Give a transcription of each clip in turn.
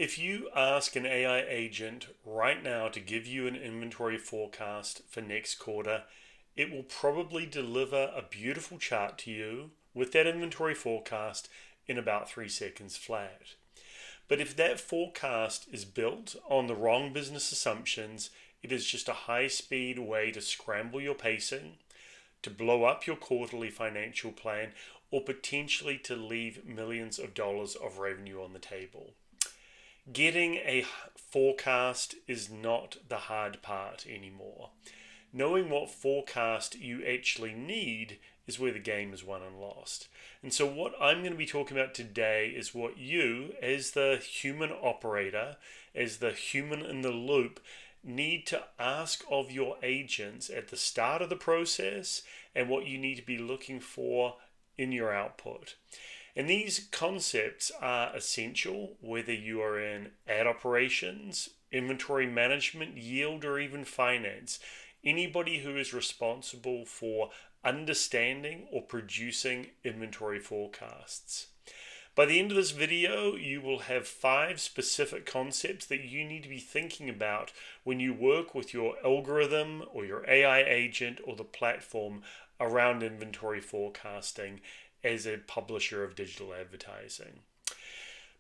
If you ask an AI agent right now to give you an inventory forecast for next quarter, it will probably deliver a beautiful chart to you with that inventory forecast in about 3 seconds flat. But if that forecast is built on the wrong business assumptions, it is just a high-speed way to scramble your pacing, to blow up your quarterly financial plan, or potentially to leave millions of dollars of revenue on the table. Getting a forecast is not the hard part anymore. Knowing what forecast you actually need is where the game is won and lost. And so what I'm going to be talking about today is what you, as the human operator, as the human in the loop, need to ask of your agents at the start of the process and what you need to be looking for in your output. And these concepts are essential whether you are in ad operations, inventory management, yield, or even finance. Anybody who is responsible for understanding or producing inventory forecasts. By the end of this video, you will have 5 specific concepts that you need to be thinking about when you work with your algorithm or your AI agent or the platform around inventory forecasting as a publisher of digital advertising.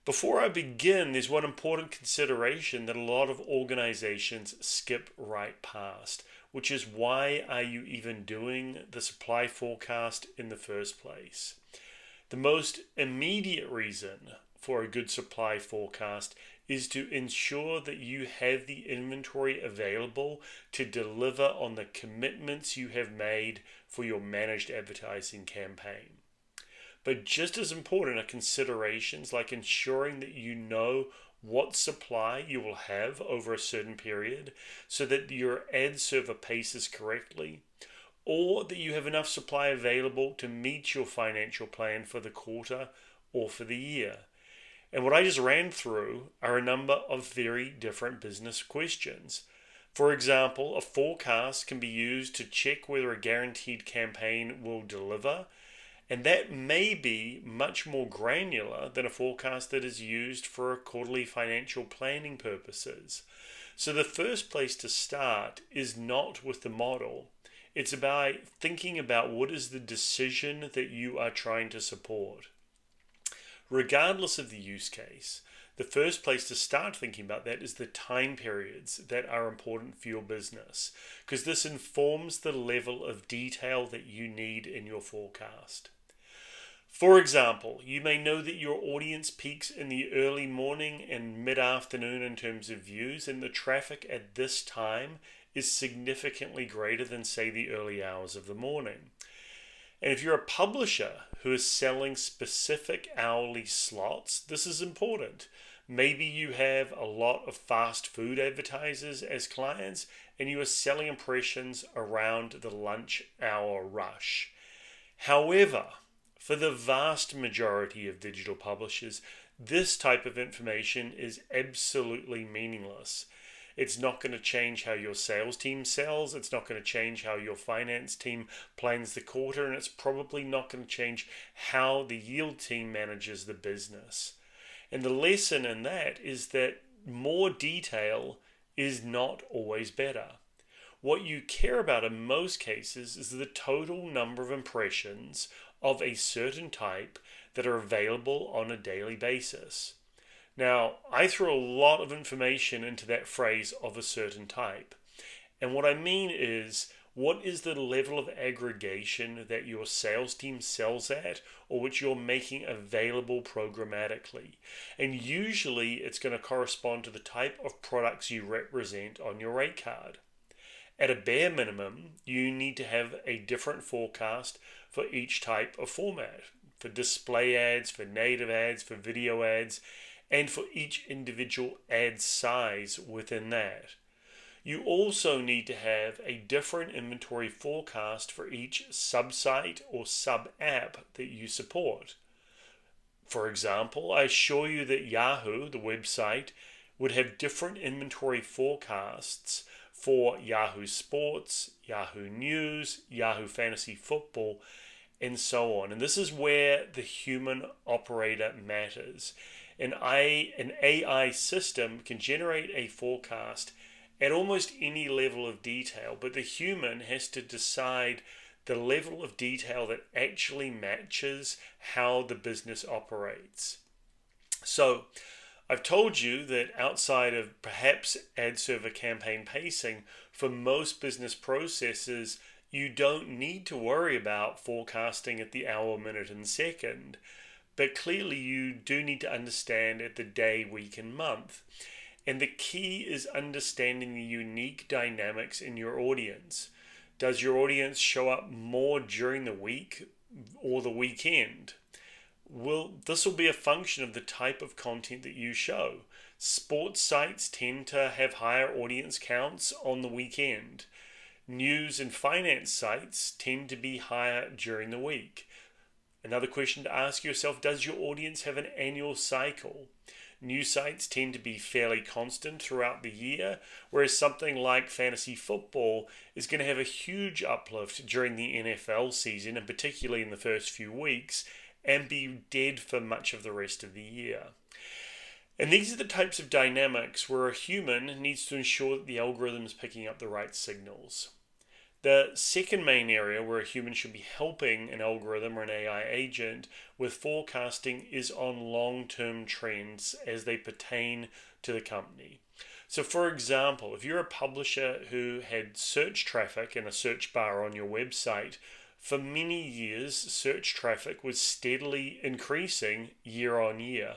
Before I begin, there's one important consideration that a lot of organizations skip right past, which is why are you even doing the supply forecast in the first place? The most immediate reason for a good supply forecast is to ensure that you have the inventory available to deliver on the commitments you have made for your managed advertising campaign. But just as important are considerations like ensuring that you know what supply you will have over a certain period so that your ad server paces correctly, or that you have enough supply available to meet your financial plan for the quarter or for the year. And what I just ran through are a number of very different business questions. For example, a forecast can be used to check whether a guaranteed campaign will deliver, and that may be much more granular than a forecast that is used for quarterly financial planning purposes. So the first place to start is not with the model. It's about thinking about what is the decision that you are trying to support. Regardless of the use case, the first place to start thinking about that is the time periods that are important for your business, because this informs the level of detail that you need in your forecast. For example, you may know that your audience peaks in the early morning and mid-afternoon in terms of views, and the traffic at this time is significantly greater than, say, the early hours of the morning. And if you're a publisher who is selling specific hourly slots, this is important. Maybe you have a lot of fast food advertisers as clients, and you are selling impressions around the lunch hour rush. However, for the vast majority of digital publishers, this type of information is absolutely meaningless. It's not going to change how your sales team sells, it's not going to change how your finance team plans the quarter, and it's probably not going to change how the yield team manages the business. And the lesson in that is that more detail is not always better. What you care about in most cases is the total number of impressions of a certain type that are available on a daily basis. Now, I threw a lot of information into that phrase of a certain type. And what I mean is, what is the level of aggregation that your sales team sells at, or which you're making available programmatically? And usually it's going to correspond to the type of products you represent on your rate card. At a bare minimum, you need to have a different forecast for each type of format, for display ads, for native ads, for video ads, and for each individual ad size within that. You also need to have a different inventory forecast for each sub-site or sub-app that you support. For example, I assure you that Yahoo, the website, would have different inventory forecasts for Yahoo Sports, Yahoo News, Yahoo Fantasy Football, and so on. And this is where the human operator matters. An AI system can generate a forecast at almost any level of detail, but the human has to decide the level of detail that actually matches how the business operates. So, I've told you that outside of perhaps ad server campaign pacing, for most business processes, you don't need to worry about forecasting at the hour, minute, and second. But clearly, you do need to understand at the day, week, and month. And the key is understanding the unique dynamics in your audience. Does your audience show up more during the week or the weekend? This will be a function of the type of content that you show. Sports sites tend to have higher audience counts on the weekend. News and finance sites tend to be higher during the week. Another question to ask yourself, does your audience have an annual cycle? News sites tend to be fairly constant throughout the year, whereas something like fantasy football is going to have a huge uplift during the NFL season, and particularly in the first few weeks, and be dead for much of the rest of the year. And these are the types of dynamics where a human needs to ensure that the algorithm is picking up the right signals. The second main area where a human should be helping an algorithm or an AI agent with forecasting is on long-term trends as they pertain to the company. So for example, if you're a publisher who had search traffic in a search bar on your website, for many years, search traffic was steadily increasing year on year.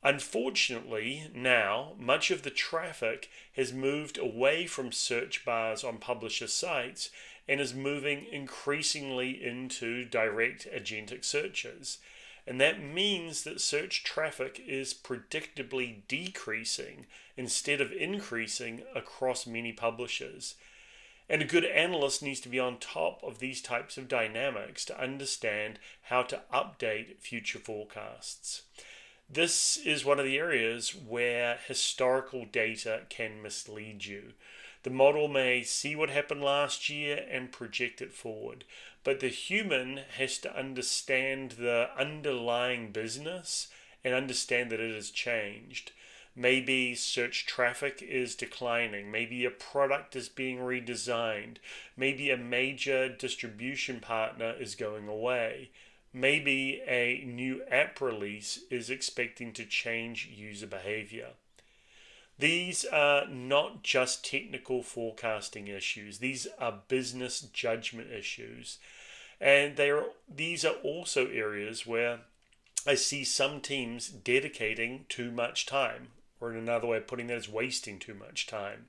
Unfortunately, now, much of the traffic has moved away from search bars on publisher sites and is moving increasingly into direct agentic searches. And that means that search traffic is predictably decreasing instead of increasing across many publishers. And a good analyst needs to be on top of these types of dynamics to understand how to update future forecasts. This is one of the areas where historical data can mislead you. The model may see what happened last year and project it forward, but the human has to understand the underlying business and understand that it has changed. Maybe search traffic is declining. Maybe a product is being redesigned. Maybe a major distribution partner is going away. Maybe a new app release is expecting to change user behavior. These are not just technical forecasting issues. These are business judgment issues. And these are also areas where I see some teams dedicating too much time, or another way of putting that is wasting too much time.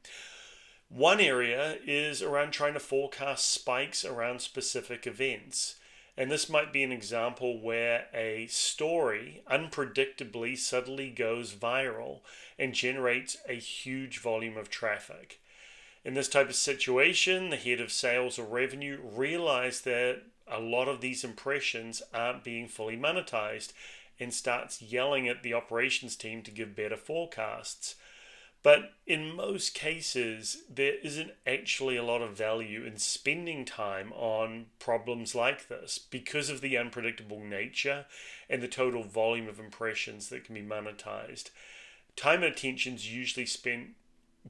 One area is around trying to forecast spikes around specific events. And this might be an example where a story unpredictably suddenly goes viral and generates a huge volume of traffic. In this type of situation, the head of sales or revenue realizes that a lot of these impressions aren't being fully monetized and starts yelling at the operations team to give better forecasts. But in most cases, there isn't actually a lot of value in spending time on problems like this because of the unpredictable nature and the total volume of impressions that can be monetized. Time and attention is usually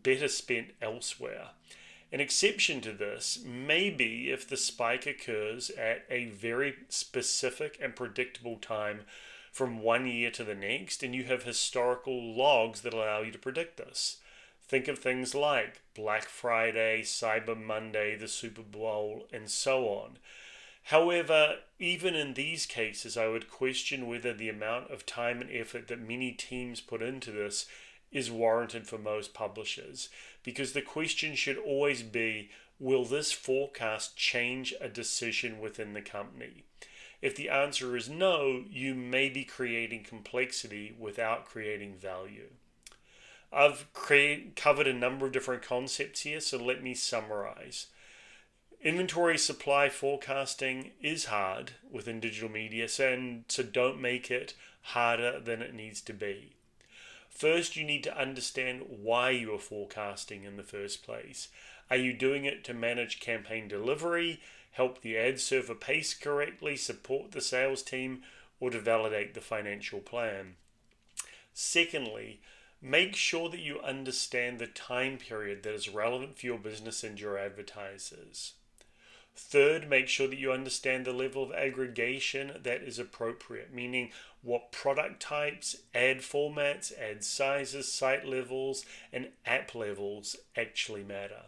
better spent elsewhere. An exception to this may be if the spike occurs at a very specific and predictable time from one year to the next, and you have historical logs that allow you to predict this. Think of things like Black Friday, Cyber Monday, the Super Bowl, and so on. However, even in these cases, I would question whether the amount of time and effort that many teams put into this is warranted for most publishers, because the question should always be, will this forecast change a decision within the company? If the answer is no, you may be creating complexity without creating value. I've covered a number of different concepts here, so let me summarize. Inventory supply forecasting is hard within digital media, so don't make it harder than it needs to be. First, you need to understand why you are forecasting in the first place. Are you doing it to manage campaign delivery, help the ad server pace correctly, support the sales team, or to validate the financial plan? Secondly, make sure that you understand the time period that is relevant for your business and your advertisers. Third, make sure that you understand the level of aggregation that is appropriate, meaning what product types, ad formats, ad sizes, site levels, and app levels actually matter.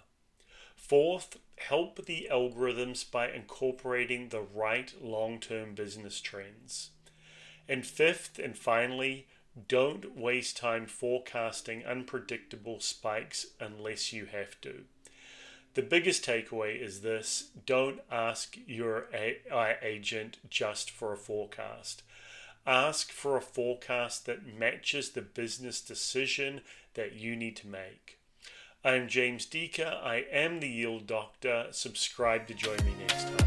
Fourth, help the algorithms by incorporating the right long-term business trends. And fifth and finally, don't waste time forecasting unpredictable spikes unless you have to. The biggest takeaway is this: don't ask your AI agent just for a forecast. Ask for a forecast that matches the business decision that you need to make. I'm James Deaker. I am the Yield Doctor. Subscribe to join me next time.